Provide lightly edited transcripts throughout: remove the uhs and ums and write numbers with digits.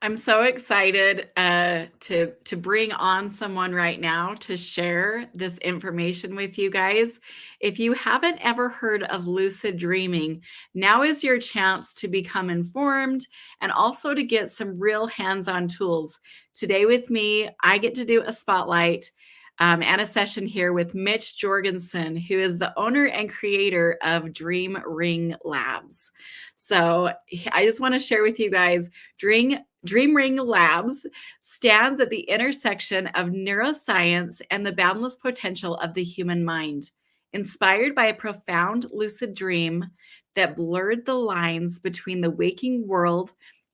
I'm so excited to bring on someone right now to share this information with you guys. If you haven't ever heard of lucid dreaming, now is your chance to become informed and also to get some real hands-on tools. Today with me, I get to do a spotlight and a session here with Mitch Jorgensen, who is the owner and creator of DreamRing Labs. So I just want to share with you guys, DreamRing Labs stands at the intersection of neuroscience and the boundless potential of the human mind. Inspired by a profound lucid dream that blurred the lines between the waking world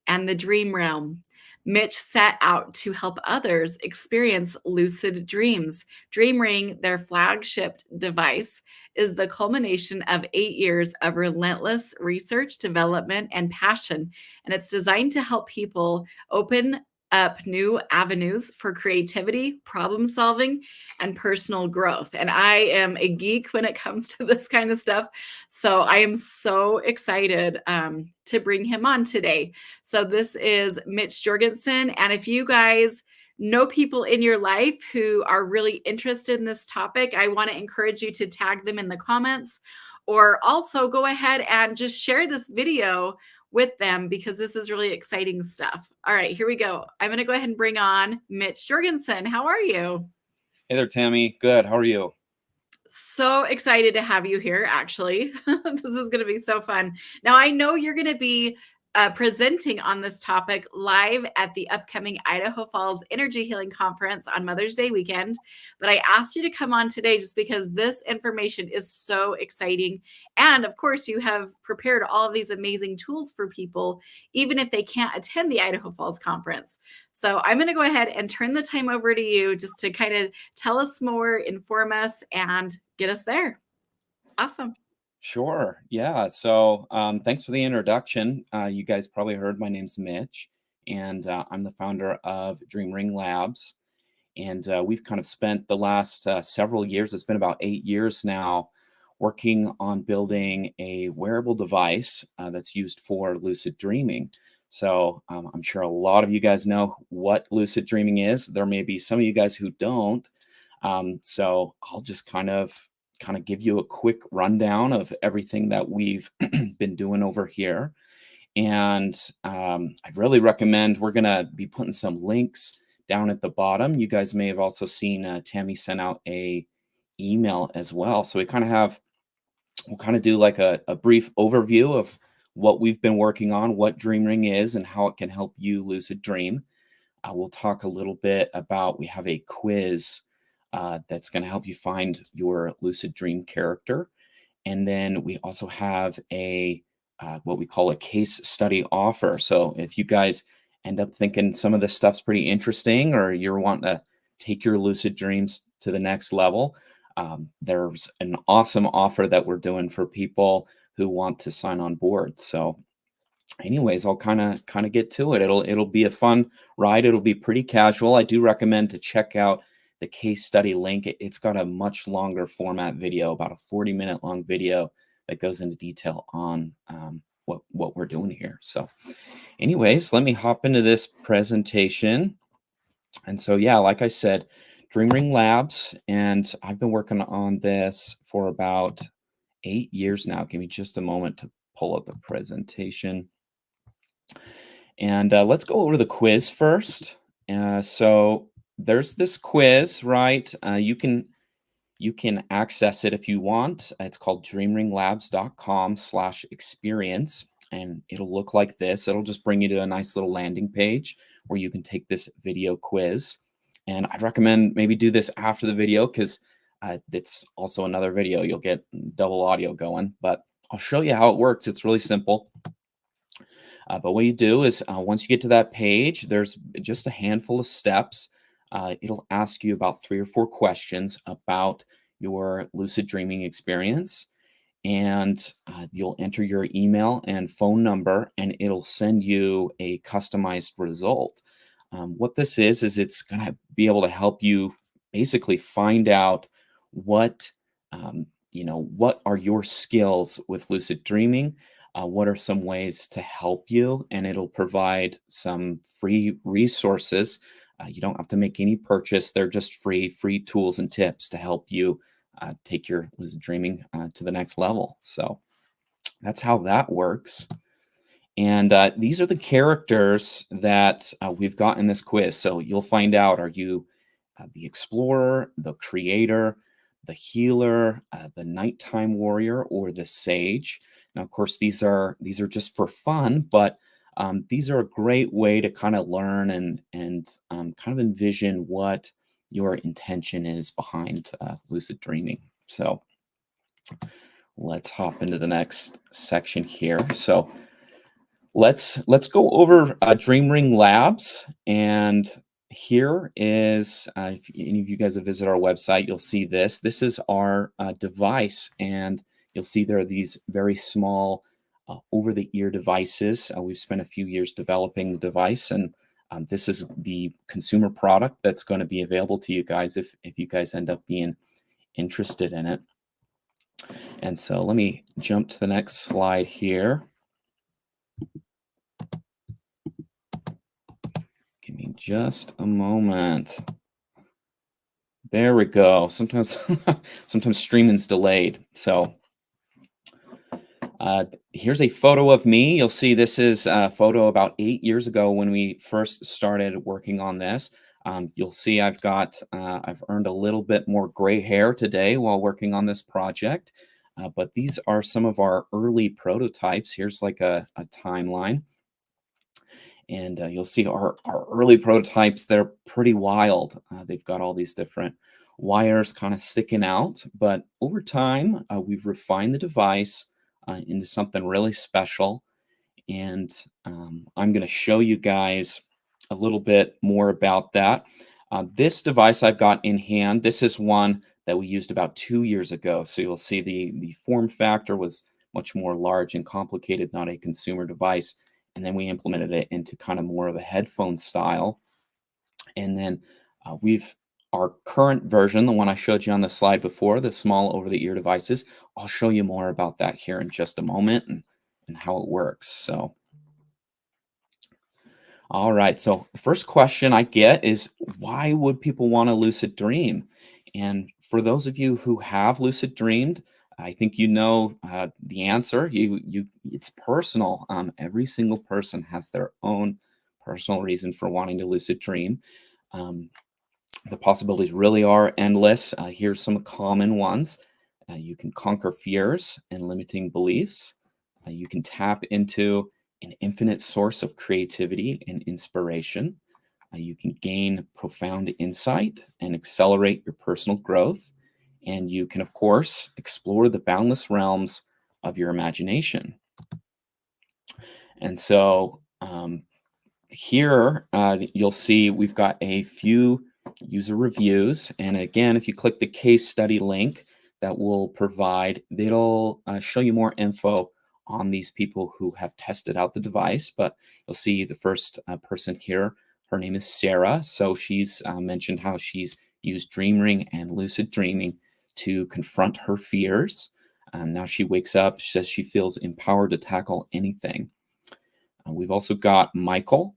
and the dream realm, Mitch set out to help others experience lucid dreams. DreamRing, their flagship device, is the culmination of 8 years of relentless research, development, and passion. And it's designed to help people open up new avenues for creativity, problem solving, and personal growth. And I am a geek when it comes to this kind of stuff. So I am so excited to bring him on today. So this is Mitch Jorgensen. And if you guys know people in your life who are really interested in this topic, I want to encourage you to tag them in the comments, or also go ahead and just share this video with them because this is really exciting stuff. All right, here we go. I'm going to go ahead and bring on Mitch Jorgensen. How are you? Hey there, Tammy. Good. How are you? So excited to have you here, actually. This is going to be so fun. Now, I know you're going to be presenting on this topic live at the upcoming Idaho Falls Energy Healing Conference on Mother's Day weekend. But I asked you to come on today just because this information is so exciting. And of course, you have prepared all of these amazing tools for people, even if they can't attend the Idaho Falls Conference. So I'm going to go ahead and turn the time over to you just to kind of tell us more, inform us, and get us there. Awesome. Sure. Yeah. So thanks for the introduction. You guys probably heard my name's Mitch, and I'm the founder of DreamRing Labs. And we've kind of spent the last several years, it's been about 8 years now, working on building a wearable device that's used for lucid dreaming. So I'm sure a lot of you guys know what lucid dreaming is. There may be some of you guys who don't. So I'll just kind of give you a quick rundown of everything that we've been doing over here. And I'd really recommend, we're going to be putting some links down at the bottom. You guys may have also seen Tammy sent out a email as well. So we'll kind of do like a brief overview of what we've been working on, what DreamRing is, and how it can help you lucid dream. We'll talk a little bit about, we have a quiz that's going to help you find your lucid dream character. And then we also have a what we call a case study offer. So if you guys end up thinking some of this stuff's pretty interesting, or you're wanting to take your lucid dreams to the next level, there's an awesome offer that we're doing for people who want to sign on board. So anyways, I'll kind of get to it. It'll be a fun ride. It'll be pretty casual. I do recommend to check out the case study link. It's got a much longer format video, about a 40-minute long video that goes into detail on what we're doing here. So anyways, let me hop into this presentation. And so, yeah, like I said, DreamRing Labs, and I've been working on this for about 8 years now. Give me just a moment to pull up the presentation. And let's go over the quiz first. So there's this quiz, right? You can access it if you want. It's called dreamringlabs.com/experience, and it'll look like this. It'll just bring you to a nice little landing page where you can take this video quiz. And I'd recommend maybe do this after the video, because it's also another video. You'll get double audio going, but I'll show you how it works. It's really simple. But what you do is once you get to that page, there's just a handful of steps. It'll ask you about 3 or 4 questions about your lucid dreaming experience. And you'll enter your email and phone number, and it'll send you a customized result. What this is it's going to be able to help you basically find out what, what are your skills with lucid dreaming. what are some ways to help you, and it'll provide some free resources. You don't have to make any purchase. They're just free tools and tips to help you take your lucid dreaming to the next level. So that's how that works. And these are the characters that we've got in this quiz. So you'll find out, are you the explorer, the creator, the healer, the nighttime warrior, or the sage? Now, of course, these are just for fun, but these are a great way to kind of learn and kind of envision what your intention is behind lucid dreaming. So let's hop into the next section here. So let's go over DreamRing Labs, and here is if any of you guys have visited our website, you'll see this. This is our device, and you'll see there are these very small over-the-ear devices. We've spent a few years developing the device, and this is the consumer product that's going to be available to you guys if you guys end up being interested in it. And so let me jump to the next slide here. Give me just a moment. There we go. Sometimes streaming's delayed. So here's a photo of me. You'll see this is a photo about 8 years ago when we first started working on this. You'll see I've earned a little bit more gray hair today while working on this project. But these are some of our early prototypes. Here's like a timeline. And you'll see our early prototypes, they're pretty wild. They've got all these different wires kind of sticking out. But over time, we've refined the device into something really special. And I'm going to show you guys a little bit more about that. This device I've got in hand, this is one that we used about 2 years ago. So you'll see the form factor was much more large and complicated, not a consumer device. And then we implemented it into kind of more of a headphone style. And then our current version, the one I showed you on the slide before, the small over-the-ear devices, I'll show you more about that here in just a moment and how it works. So, all right. So the first question I get is, why would people want to lucid dream? And for those of you who have lucid dreamed, I think you know the answer. It's personal. Every single person has their own personal reason for wanting to lucid dream. The possibilities really are endless. Here's some common ones. You can conquer fears and limiting beliefs. You can tap into an infinite source of creativity and inspiration. You can gain profound insight and accelerate your personal growth. And you can, of course, explore the boundless realms of your imagination. And so here you'll see we've got a few user reviews. And again, if you click the case study link that will provide, it'll show you more info on these people who have tested out the device. But you'll see the first person here, her name is Sarah. So she's mentioned how she's used DreamRing and lucid dreaming to confront her fears. Now she wakes up, she says she feels empowered to tackle anything. We've also got Michael.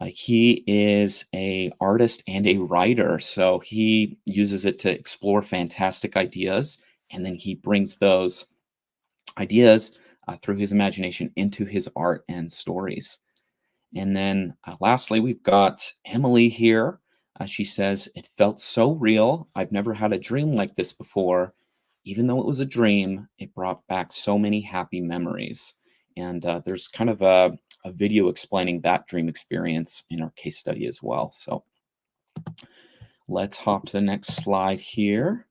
He is an artist and a writer, so he uses it to explore fantastic ideas, and then he brings those ideas through his imagination into his art and stories. And then lastly, we've got Emily here. She says, "It felt so real. I've never had a dream like this before. Even though it was a dream, it brought back so many happy memories." And there's kind of a video explaining that dream experience in our case study as well. So let's hop to the next slide here.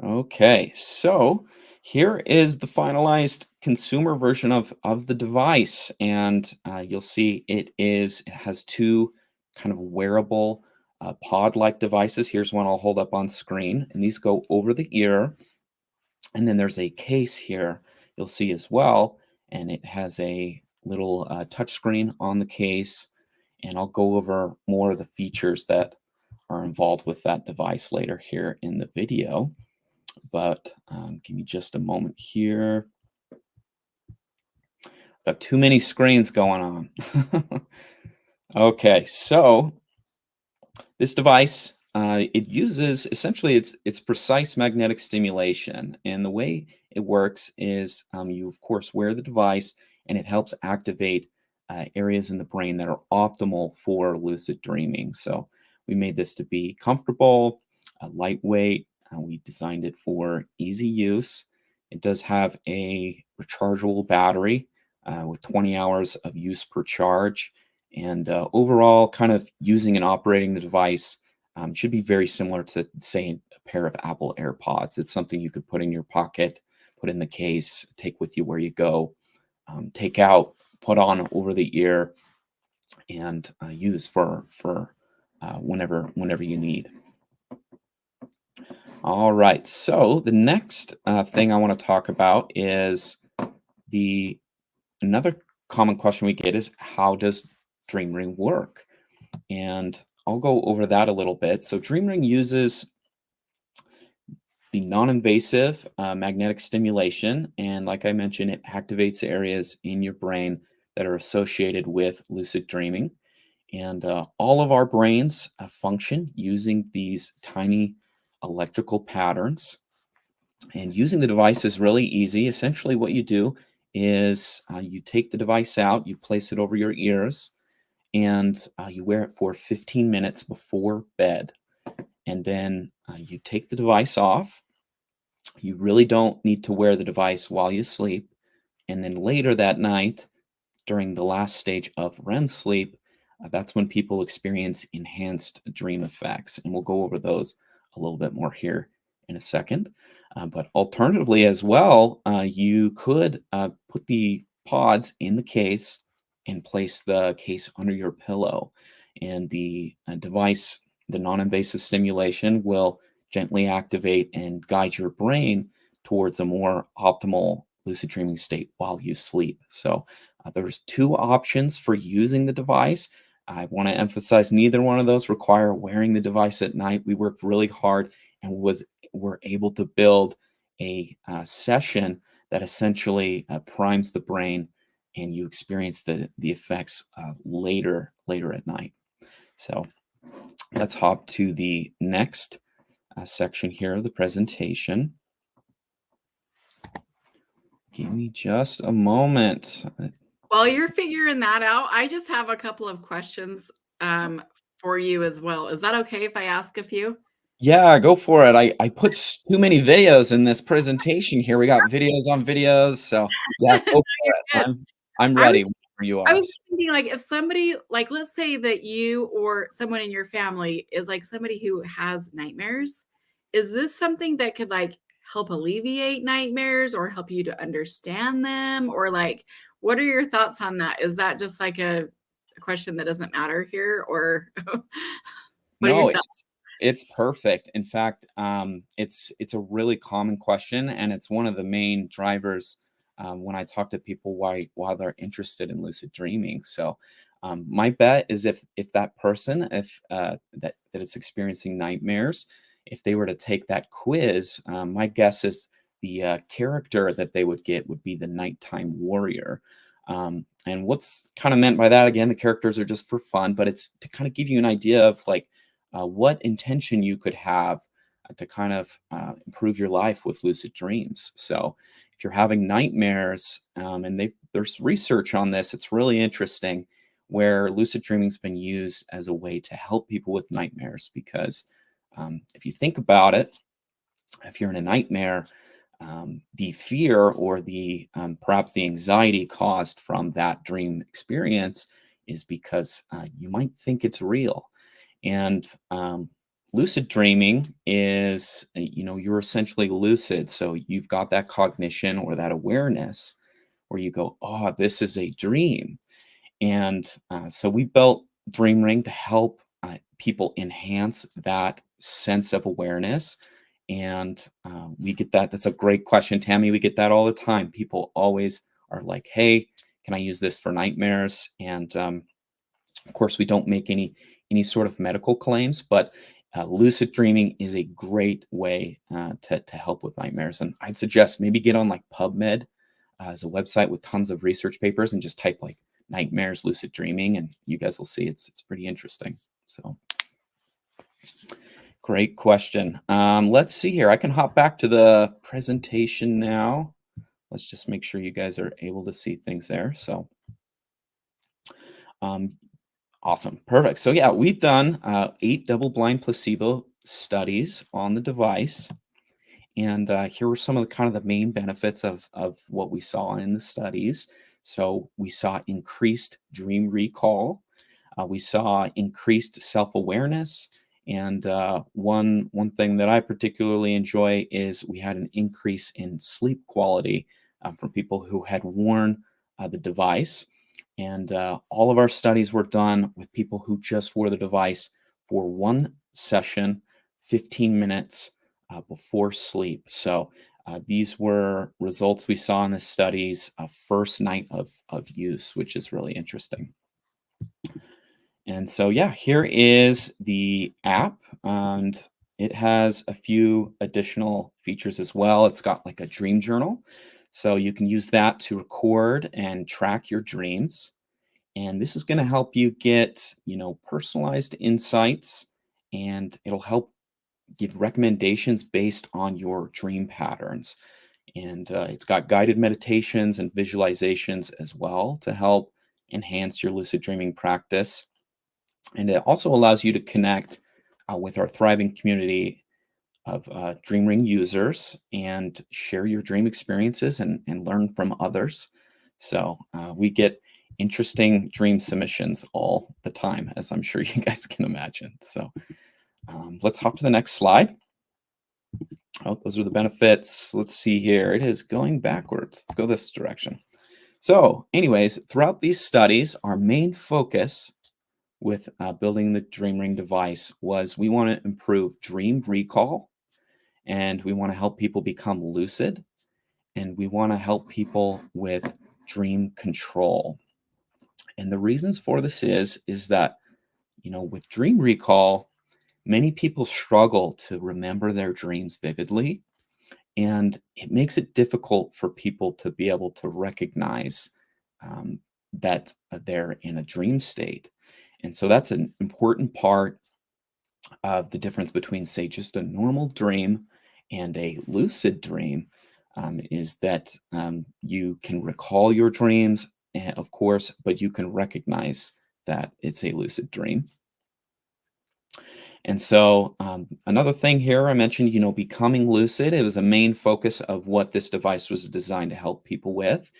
Okay, so here is the finalized consumer version of the device. And you'll see it has two kind of wearable pod-like devices. Here's one I'll hold up on screen, and these go over the ear. And then there's a case here you'll see as well, and it has a little touch screen on the case. And I'll go over more of the features that are involved with that device later here in the video. But give me just a moment here. Got too many screens going on. Okay, so this device, it uses essentially it's precise magnetic stimulation, and the way it works is you of course wear the device, and it helps activate areas in the brain that are optimal for lucid dreaming. So we made this to be comfortable, lightweight. We designed it for easy use. It does have a rechargeable battery with 20 hours of use per charge. And overall, kind of using and operating the device should be very similar to, say, a pair of Apple AirPods. It's something you could put in your pocket, put in the case, take with you where you go, take out, put on over the ear, and use for whenever you need. All right. So the next thing I want to talk about is the another common question we get is how does DreamRing work? And I'll go over that a little bit. So DreamRing uses the non-invasive magnetic stimulation, and like I mentioned, it activates areas in your brain that are associated with lucid dreaming. And all of our brains function using these tiny electrical patterns. And using the device is really easy. Essentially, what you do is you take the device out, you place it over your ears, and you wear it for 15 minutes before bed. And then you take the device off. You really don't need to wear the device while you sleep. And then later that night, during the last stage of REM sleep, that's when people experience enhanced dream effects. And we'll go over those a little bit more here in a second. But alternatively, as well, you could put the pods in the case and place the case under your pillow. And the device, the non invasive stimulation, will gently activate and guide your brain towards a more optimal lucid dreaming state while you sleep. So there's two options for using the device. I want to emphasize neither one of those require wearing the device at night. We worked really hard and were able to build a session that essentially primes the brain, and you experience the effects later at night. So let's hop to the next section here of the presentation. Give me just a moment. While you're figuring that out, I just have a couple of questions for you as well. Is that okay if I ask a few? Yeah, go for it. I put too many videos in this presentation here. We got videos on videos, so yeah, go for You're it. good. I'm I was ready whenever you I are. was thinking, like, if somebody like, let's say that you or someone in your family is, like, somebody who has nightmares, is this something that could, like, help alleviate nightmares or help you to understand them? Or, like, what are your thoughts on that? Is that just, like, a question that doesn't matter here? Or what are your No, thoughts? it's perfect. In fact, it's a really common question, and it's one of the main drivers when I talk to people why they're interested in lucid dreaming. So, my bet is if that person if that is experiencing nightmares, if they were to take that quiz, my guess is the character that they would get would be the nighttime warrior. And what's kind of meant by that, again, the characters are just for fun, but it's to kind of give you an idea of like what intention you could have to kind of improve your life with lucid dreams. So, if you're having nightmares, and there's research on this, it's really interesting where lucid dreaming's been used as a way to help people with nightmares. Because if you think about it, if you're in a nightmare, the fear or the perhaps the anxiety caused from that dream experience is because you might think it's real. And lucid dreaming is, you're essentially lucid. So you've got that cognition or that awareness where you go, oh, this is a dream. And so we built DreamRing to help people enhance that sense of awareness. And we get that. That's a great question, Tammy. We get that all the time. People always are like, hey, can I use this for nightmares? And of course, we don't make any sort of medical claims, but lucid dreaming is a great way to help with nightmares. And I'd suggest maybe get on like PubMed is a website with tons of research papers, and just type like nightmares, lucid dreaming, and you guys will see it's pretty interesting. So great question. Let's see here. I can hop back to the presentation now. Let's just make sure you guys are able to see things there. So awesome. Perfect. So yeah, we've done 8 double-blind placebo studies on the device. And here were some of the kind of the main benefits of what we saw in the studies. So we saw increased dream recall. We saw increased self-awareness. And one thing that I particularly enjoy is we had an increase in sleep quality from people who had worn the device. And all of our studies were done with people who just wore the device for one session, 15 minutes before sleep. So these were results we saw in the studies first night of use, which is really interesting. And so, yeah, here is the app, and it has a few additional features as well. It's got like a dream journal. So you can use that to record and track your dreams. And this is going to help you get, personalized insights, and it'll help give recommendations based on your dream patterns. And it's got guided meditations and visualizations as well to help enhance your lucid dreaming practice. And it also allows you to connect with our thriving community of DreamRing users and share your dream experiences and learn from others. So we get interesting dream submissions all the time, as I'm sure you guys can imagine. So let's hop to the next slide. Oh, those are the benefits. Let's see here. It is going backwards. Let's go this direction. So anyways, throughout these studies, our main focus with building the DreamRing device was we want to improve dream recall, and we want to help people become lucid, and we want to help people with dream control. And the reasons for this is that, with dream recall, many people struggle to remember their dreams vividly, and it makes it difficult for people to be able to recognize that they're in a dream state. And so that's an important part of the difference between, say, just a normal dream and a lucid dream, is that you can recall your dreams, of course, but you can recognize that it's a lucid dream. And so another thing here I mentioned, becoming lucid. It was a main focus of what this device was designed to help people with.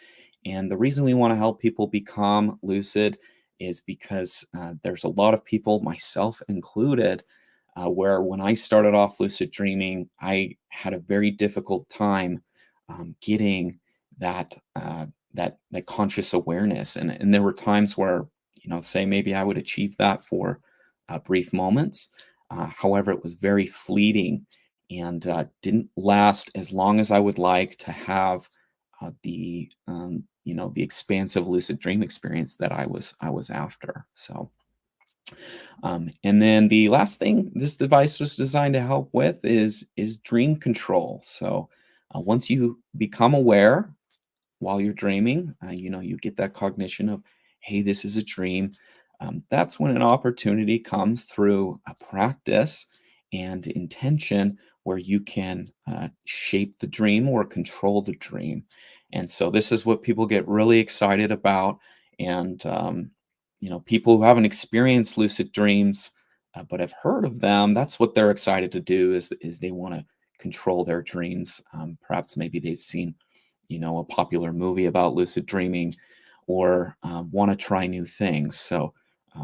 And the reason we want to help people become lucid is because there's a lot of people, myself included, where when I started off lucid dreaming, I had a very difficult time getting that conscious awareness. And there were times where, say maybe I would achieve that for brief moments. However, it was very fleeting and didn't last as long as I would like to have the expansive lucid dream experience that I was after. So, and then the last thing this device was designed to help with is dream control. So, once you become aware while you're dreaming, you get that cognition of, hey, this is a dream. That's when an opportunity comes through a practice and intention where you can shape the dream or control the dream. And so this is what people get really excited about. And, people who haven't experienced lucid dreams, but have heard of them, that's what they're excited to do is they want to control their dreams. Perhaps maybe they've seen, a popular movie about lucid dreaming, or want to try new things. So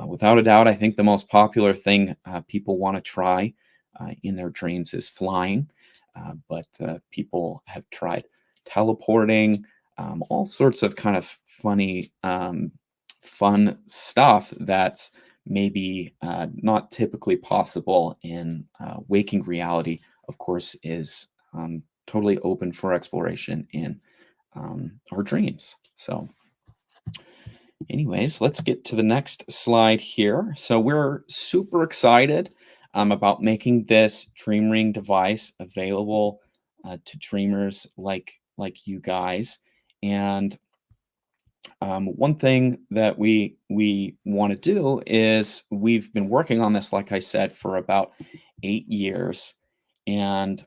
without a doubt, I think the most popular thing people want to try in their dreams is flying. But people have tried teleporting, all sorts of kind of funny, fun stuff that's maybe not typically possible in waking reality, of course, is totally open for exploration in our dreams. So anyways, let's get to the next slide here. So we're super excited about making this DreamRing device available to dreamers like you guys. And one thing that we want to do is we've been working on this, like I said, for about 8 years, and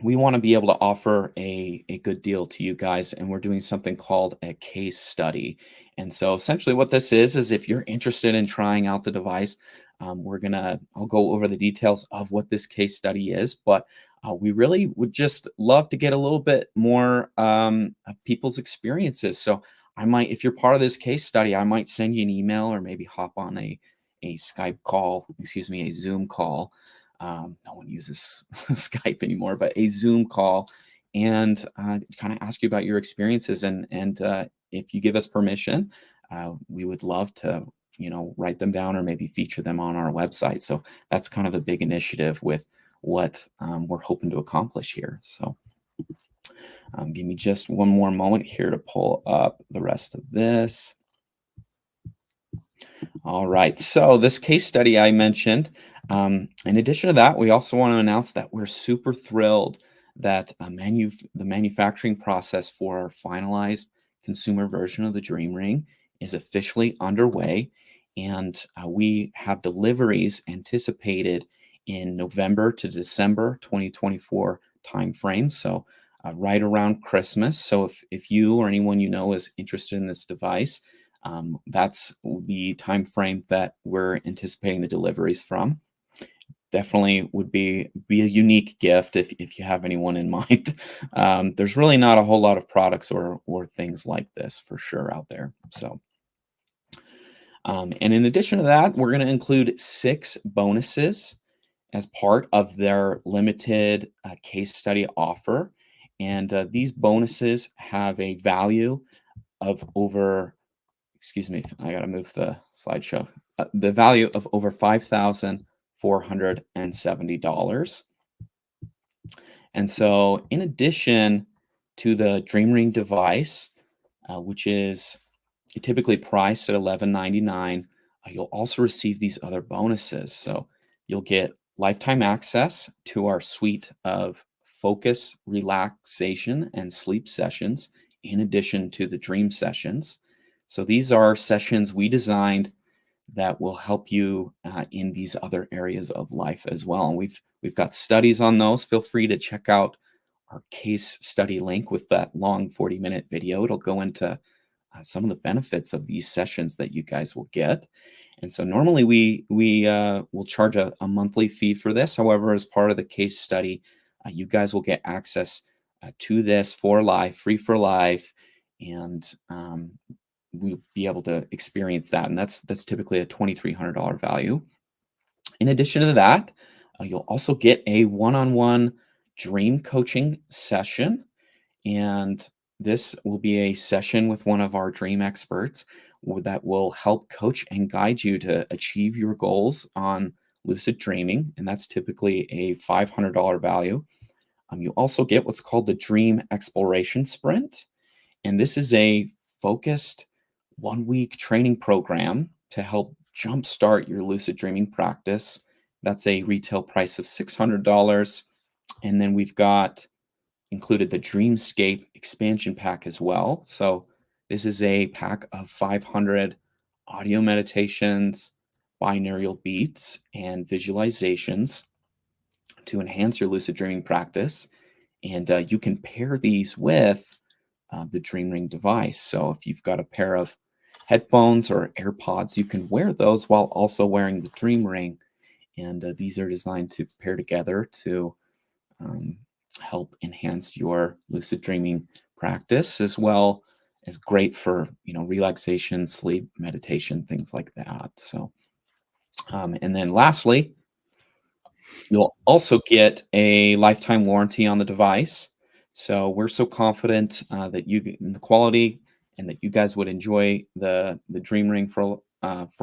we want to be able to offer a good deal to you guys, and we're doing something called a case study. And so essentially what this is if you're interested in trying out the device, I'll go over the details of what this case study is, but we really would just love to get a little bit more of people's experiences. So I might, if you're part of this case study, I might send you an email or maybe hop on a Skype call, excuse me, a Zoom call. No one uses Skype anymore, but a Zoom call, and kind of ask you about your experiences. And if you give us permission, we would love to, write them down or maybe feature them on our website. So that's kind of a big initiative with what we're hoping to accomplish here. So give me just one more moment here to pull up the rest of this. All right. So this case study I mentioned, in addition to that, we also want to announce that we're super thrilled that the manufacturing process for our finalized consumer version of the DreamRing is officially underway, and we have deliveries anticipated in November to December 2024 timeframe. So right around Christmas. So if you or anyone you know is interested in this device, that's the time frame that we're anticipating the deliveries from. Definitely would be a unique gift if you have anyone in mind. There's really not a whole lot of products or things like this for sure out there. So, and in addition to that, we're going to include 6 bonuses as part of their limited case study offer. And these bonuses have a value of over, excuse me, I got to move the slideshow. The value of over $5,470. And so, in addition to the DreamRing device, which is typically priced at $11.99, you'll also receive these other bonuses. So, you'll get lifetime access to our suite of focus, relaxation, and sleep sessions, in addition to the dream sessions. So these are sessions we designed that will help you in these other areas of life as well. And we've got studies on those. Feel free to check out our case study link with that long 40-minute video. It'll go into some of the benefits of these sessions that you guys will get. And so normally we will charge a monthly fee for this. However, as part of the case study, you guys will get access to this for life, free for life, and we'll be able to experience that. And that's typically a $2,300 value. In addition to that, you'll also get a one-on-one dream coaching session. And this will be a session with one of our dream experts that will help coach and guide you to achieve your goals on lucid dreaming. And that's typically a $500 value. You also get what's called the Dream Exploration Sprint. And this is a focused 1-week training program to help jumpstart your lucid dreaming practice. That's a retail price of $600. And then we've got included the Dreamscape expansion pack as well. So this is a pack of 500 audio meditations, binaural beats, and visualizations to enhance your lucid dreaming practice. And you can pair these with the DreamRing device. So if you've got a pair of headphones or AirPods, you can wear those while also wearing the DreamRing. And these are designed to pair together to help enhance your lucid dreaming practice, as well as great for relaxation, sleep, meditation, things like that. So, and then lastly, you'll also get a lifetime warranty on the device. So we're so confident that in the quality and that you guys would enjoy the DreamRing for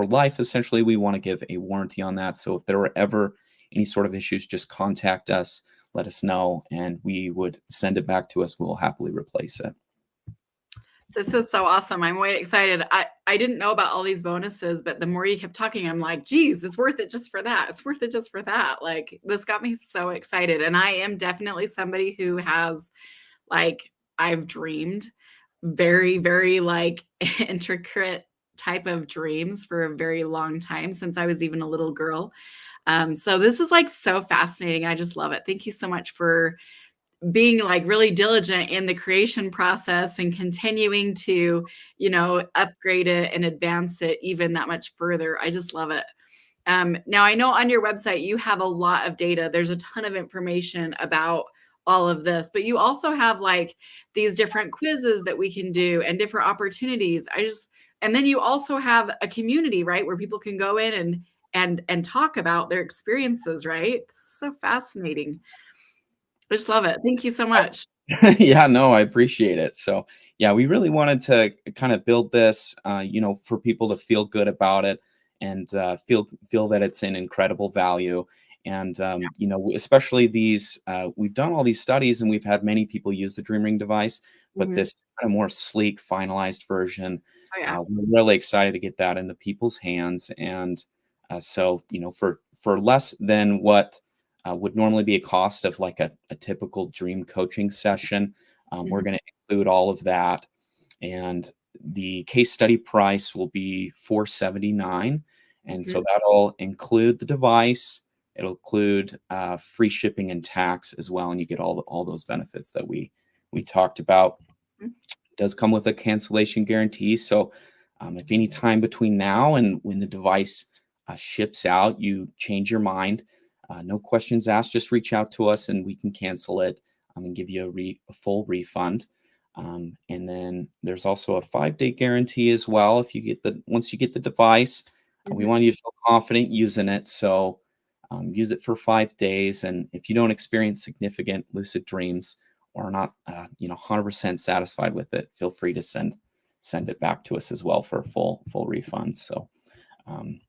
life. Essentially, we want to give a warranty on that. So if there were ever any sort of issues, just contact us, let us know, and we would send it back to us. We will happily replace it. This is so awesome. I'm way excited. I didn't know about all these bonuses, but the more you kept talking, I'm like, geez, it's worth it just for that. It's worth it just for that. Like, this got me so excited. And I am definitely somebody who has, like, I've dreamed very, very like intricate type of dreams for a very long time since I was even a little girl. So this is like so fascinating. I just love it. Thank you so much for being like really diligent in the creation process and continuing to, upgrade it and advance it even that much further. I just love it. Now, I know on your website you have a lot of data. There's a ton of information about all of this, but you also have like these different quizzes that we can do and different opportunities. And then you also have a community, right, where people can go in and talk about their experiences, right? This is so fascinating. I just love it. Thank you so much. Yeah, no, I appreciate it. So, yeah, we really wanted to kind of build this, for people to feel good about it and feel that it's an incredible value. And especially we've done all these studies and we've had many people use the DreamRing device, but Mhm. this kind of more sleek, finalized version, Oh, yeah. we're really excited to get that into people's hands. And so, for less than what would normally be a cost of like a typical dream coaching session. We're Mhm, going to include all of that. And the case study price will be $479. And so mhm, that'll include the device. It'll include free shipping and tax as well. And you get all those benefits that we talked about. mhm, It does come with a cancellation guarantee. So if any time between now and when the device ships out, you change your mind, no questions asked, just reach out to us and we can cancel it and give you a full refund. And then there's also a 5-day guarantee as well. If you get once you get the device, we mhm. want you to feel confident using it. So use it for 5 days. And if you don't experience significant lucid dreams or are not, 100% satisfied with it, feel free to send it back to us as well for a full refund. So um,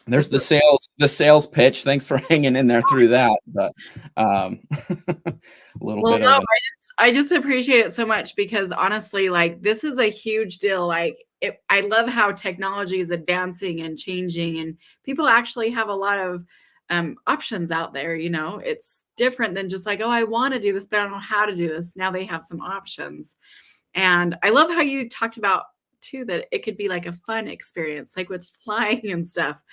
there's This the is sales pitch. Thanks for hanging in there through that. But a little Well, bit no, of an I just appreciate it so much because honestly, like this is a huge deal. I love how technology is advancing and changing, and people actually have a lot of options out there. It's different than just like, oh, I want to do this, but I don't know how to do this. Now they have some options. And I love how you talked about too that it could be like a fun experience, like with flying and stuff.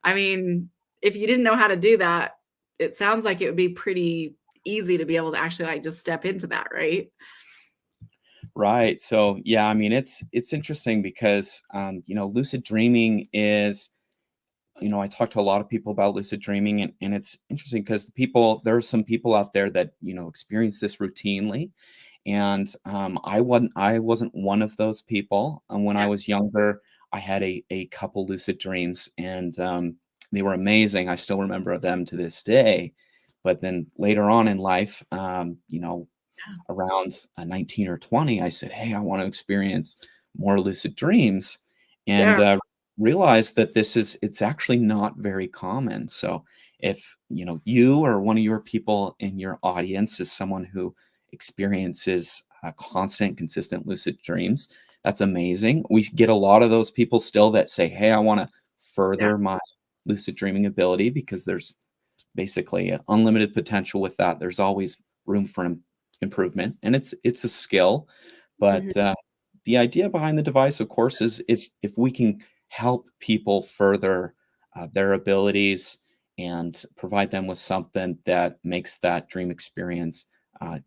I mean, if you didn't know how to do that, it sounds like it would be pretty easy to be able to actually like just step into that, right? right. So yeah, I mean it's interesting because lucid dreaming is, I talk to a lot of people about lucid dreaming, and it's interesting because there are some people out there that experience this routinely, and I wasn't one of those people. When I Yeah. was younger, I had a couple lucid dreams, and they were amazing. I still remember them to this day. But then later on in life, around 19 or 20, I said, "Hey, I want to experience more lucid dreams," and Yeah. realized that it's actually not very common. So if you or one of your people in your audience is someone who experiences constant, consistent lucid dreams, that's amazing. We get a lot of those people still that say, "Hey, I want to Yeah. further my lucid dreaming ability," because there's basically unlimited potential with that. There's always room for improvement, and it's a skill. Mhm. But the idea behind the device, of course, is if we can help people further their abilities and provide them with something that makes that dream experience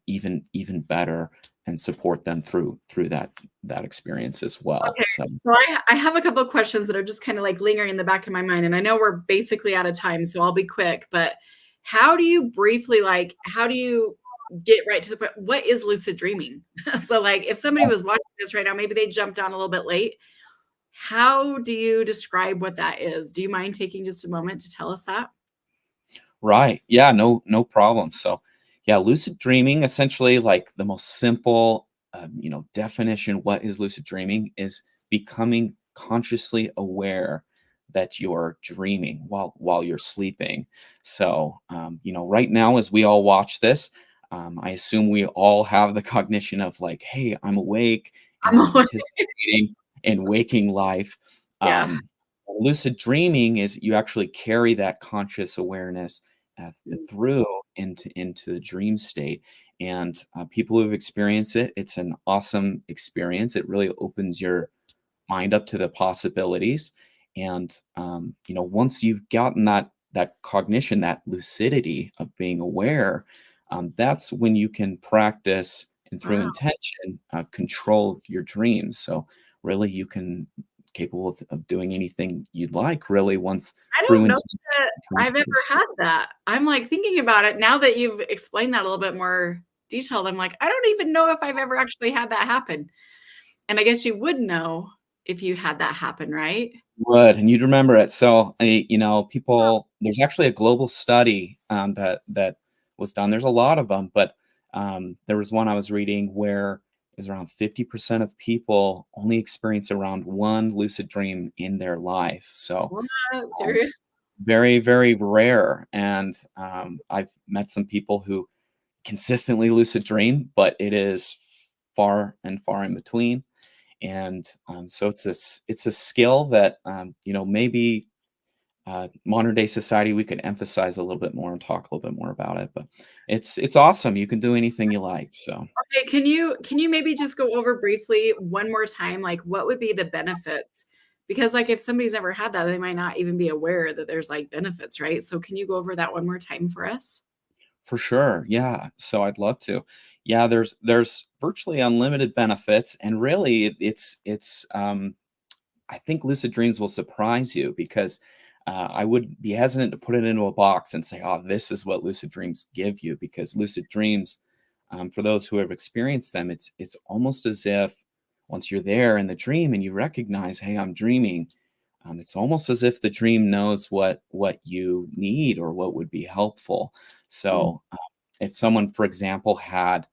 even better, and support them through that experience as well. Okay. So So I have a couple of questions that are just kind of like lingering in the back of my mind. And I know we're basically out of time, so I'll be quick. But how do you get right to the point? What is lucid dreaming? So, like, if somebody was watching this right now, maybe they jumped on a little bit late. How do you describe what that is? Do you mind taking just a moment to tell us that? right. Yeah, no problem. So, yeah, lucid dreaming, essentially, like the most simple, definition, what is lucid dreaming is becoming consciously aware that you're dreaming while you're sleeping. So, right now, as we all watch this, I assume we all have the cognition of like, hey, I'm awake and I'm I'm always participating in waking life. yeah. Um, lucid dreaming is you actually carry that conscious awareness Mm, through, into the dream state. And people who have experienced it, it's an awesome experience. It really opens your mind up to the possibilities. And once you've gotten that cognition, that lucidity of being aware, that's when you can practice and through Wow. intention control your dreams. So really, you can capable of doing anything you'd like. Really, once I through don't know intention that and I've ever practice. had that. I'm, like, thinking about it now that you've explained that a little bit more detailed, I'm like, I don't even know if I've ever actually had that happen. And I guess you would know if you had that happen, right? Would, and you'd remember it. So, people there's actually a global study, that was done. There's a lot of them, but, there was one I was reading where it was around 50% of people only experience around 1 lucid dream in their life. So, What? um, Serious? very, very rare, and, I've met some people who consistently lucid dream, but it is far and far in between. And so it's a skill that maybe modern day society we could emphasize a little bit more and talk a little bit more about it. But it's awesome. You can do anything you like. So Okay, can you maybe just go over briefly one more time, like, what would be the benefits? Because, like, if somebody's never had that, they might not even be aware that there's, like, benefits, right? So can you go over that one more time for us? for sure, yeah. So I'd love to. Yeah, there's virtually unlimited benefits, and really it's I think lucid dreams will surprise you because I would be hesitant to put it into a box and say, "Oh, this is what lucid dreams give you," because lucid dreams, for those who have experienced them, it's almost as if once you're there in the dream and you recognize, "Hey, I'm dreaming." It's almost as if the dream knows what you need or what would be helpful. Mm, So, if someone, for example, had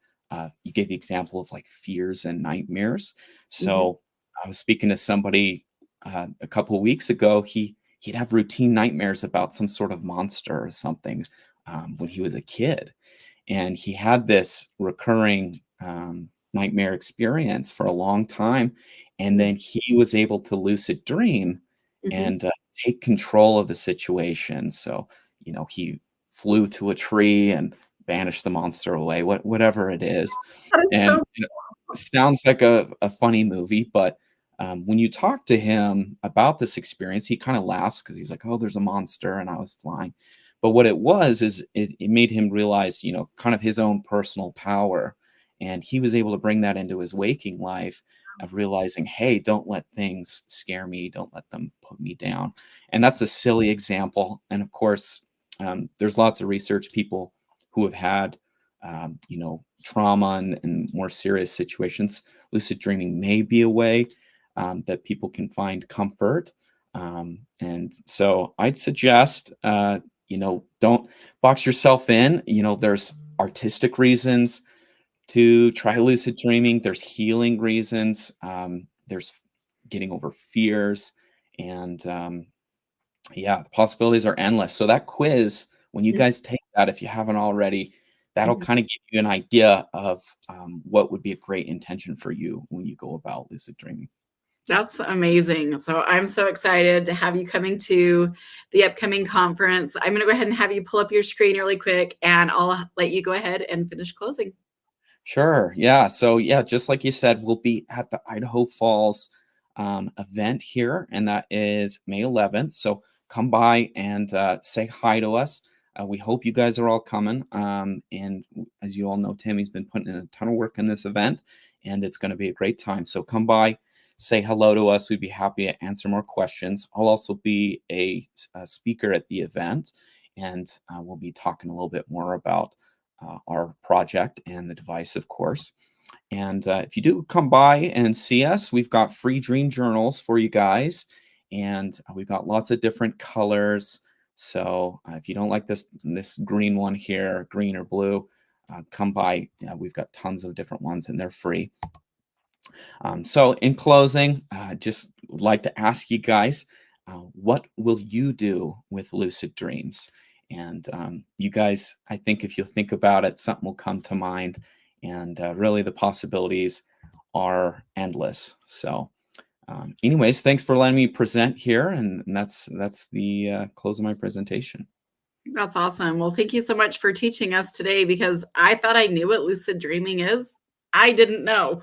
you gave the example of like fears and nightmares. mhm, So, I was speaking to somebody a couple of weeks ago. He'd have routine nightmares about some sort of monster or something when he was a kid, and he had this recurring nightmare experience for a long time. And mm, then he was able to lucid dream mhm. and take control of the situation. So, he flew to a tree and banished the monster away, whatever it is. That is And so sounds like a funny movie, but, when you talk to him about this experience, he kinda laughs because he's like, "Oh, there's a monster and I was flying." But what it was is it made him realize, kind of his own personal power, and he was able to bring that into his waking life of realizing, "Hey, don't let things scare me, don't let them put me down." And that's a silly example, and of course, there's lots of research, people who have had trauma and more serious situations, lucid dreaming may be a way that people can find comfort. And so I'd suggest, don't box yourself in. There's artistic reasons to try lucid dreaming, there's healing reasons, there's getting over fears, and yeah, the possibilities are endless. So that quiz, when you Mhm, guys take that, if you haven't already, that'll mhm. kind of give you an idea of what would be a great intention for you when you go about lucid dreaming. That's amazing. So I'm so excited to have you coming to the upcoming conference. I'm gonna go ahead and have you pull up your screen really quick, and I'll let you go ahead and finish closing. Sure. Yeah. So, yeah, just like you said, we'll be at the Idaho Falls event here, and that is May 11th. So, come by and say hi to us. We hope you guys are all coming. As you all know, Tammy's been putting in a ton of work in this event, and it's going to be a great time. So, come by, say hello to us. We'd be happy to answer more questions. I'll also be a speaker at the event, and we'll be talking a little bit more about our project and the device, of course. And if you do come by and see us, we've got free dream journals for you guys, and we've got lots of different colors. So if you don't like this green one here, green or blue, come by. We've got tons of different ones, and they're free. So in closing, just would like to ask you guys, what will you do with lucid dreams? And you guys, I think if you'll think about it, something will come to mind. And really, the possibilities are endless. So, anyways, thanks for letting me present here, and that's the close of my presentation. That's awesome. Well, thank you so much for teaching us today because I thought I knew what lucid dreaming is. I didn't know.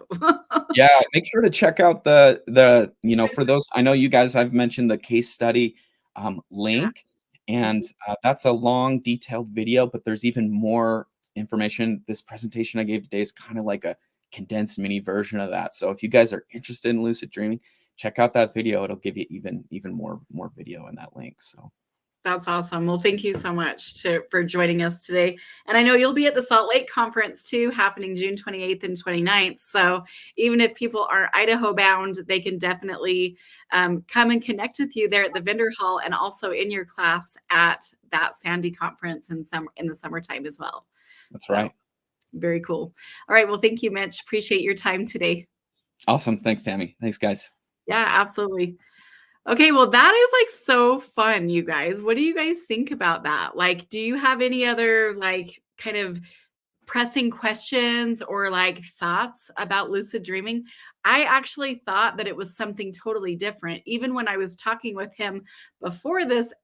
Yeah, make sure to check out for those I know you guys I've mentioned the case study, Yeah. link, and, Mhm. that's a long detailed video, but there's even more information. This presentation I gave today is kinda like a condensed mini version of that, so if you guys are interested in lucid dreaming, check out that video. It'll give you even more video in that link, so That's awesome. Well, thank you so much for joining us today. And I know you'll be at the Salt Lake conference too, happening June 28th and 29th. So even if people are Idaho bound, they can definitely come and connect with you there at the vendor hall and also in your class at that Sandy conference in the summertime as well. that's So right. very cool. All right. Well, thank you, Mitch. Appreciate your time today. Awesome. Thanks, Tammy. Thanks, guys. Yeah, absolutely. Okay, well, that is like so fun, you guys. What do you guys think about that? Like, do you have any other like kind of pressing questions or like thoughts about lucid dreaming? I actually thought that it was something totally different. Even when I was talking with him before this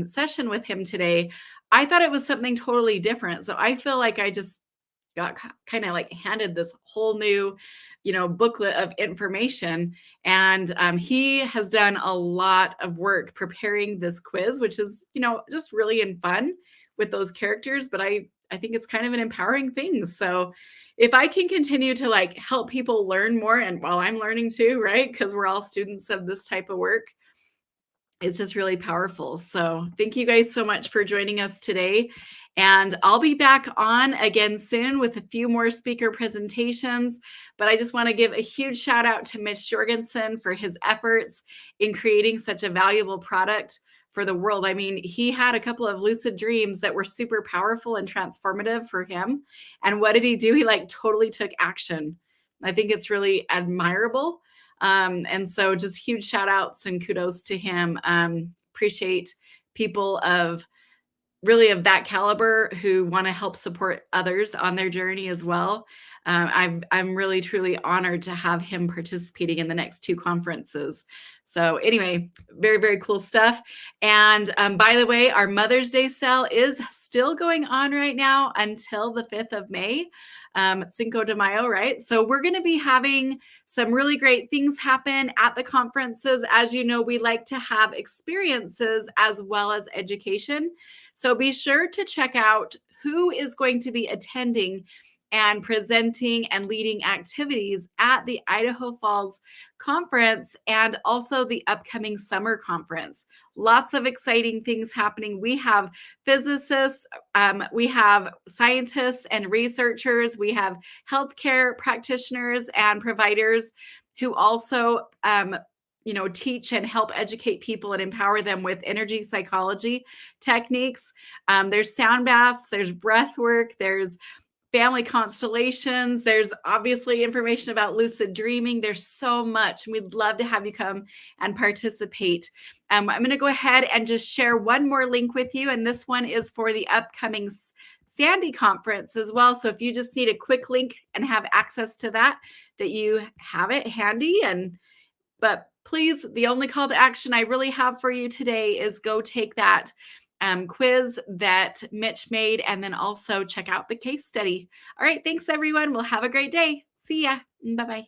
session with him today, I thought it was something totally different. So I feel like I just got kind of like handed this whole new, booklet of information. And he has done a lot of work preparing this quiz, which is, just really in fun with those characters. But I think it's kind of an empowering thing. So if I can continue to like help people learn more, and while I'm learning too, right? Because we're all students of this type of work, it's just really powerful. So thank you guys so much for joining us today. And I'll be back on again soon with a few more speaker presentations. But I just want to give a huge shout out to Mitch Jorgensen for his efforts in creating such a valuable product for the world. I mean, he had a couple of lucid dreams that were super powerful and transformative for him. And what did he do? He like totally took action. I think it's really admirable. And so just huge shout outs and kudos to him. Appreciate people of really of that caliber who want to help support others on their journey as well. I'm really truly honored to have him participating in the next two conferences. So anyway, very very cool stuff. And by the way, our Mother's Day sale is still going on right now until the 5th of May. Cinco de Mayo, right? So we're going to be having some really great things happen at the conferences. As you know, we like to have experiences as well as education. So be sure to check out who is going to be attending and presenting and leading activities at the Idaho Falls conference and also the upcoming summer conference. Lots of exciting things happening. We have physicists, we have scientists and researchers, we have healthcare practitioners and providers who also teach and help educate people and empower them with energy psychology techniques. There's sound baths, there's breath work, there's family constellations, there's obviously information about lucid dreaming. There's so much, and we'd love to have you come and participate. I'm going to go ahead and just share one more link with you, and this one is for the upcoming Sandy conference as well. So if you just need a quick link and have access to that you have it handy. But please, the only call to action I really have for you today is go take that quiz that Mitch made and then also check out the case study. All right. Thanks, everyone. We'll have a great day. See ya. Bye-bye.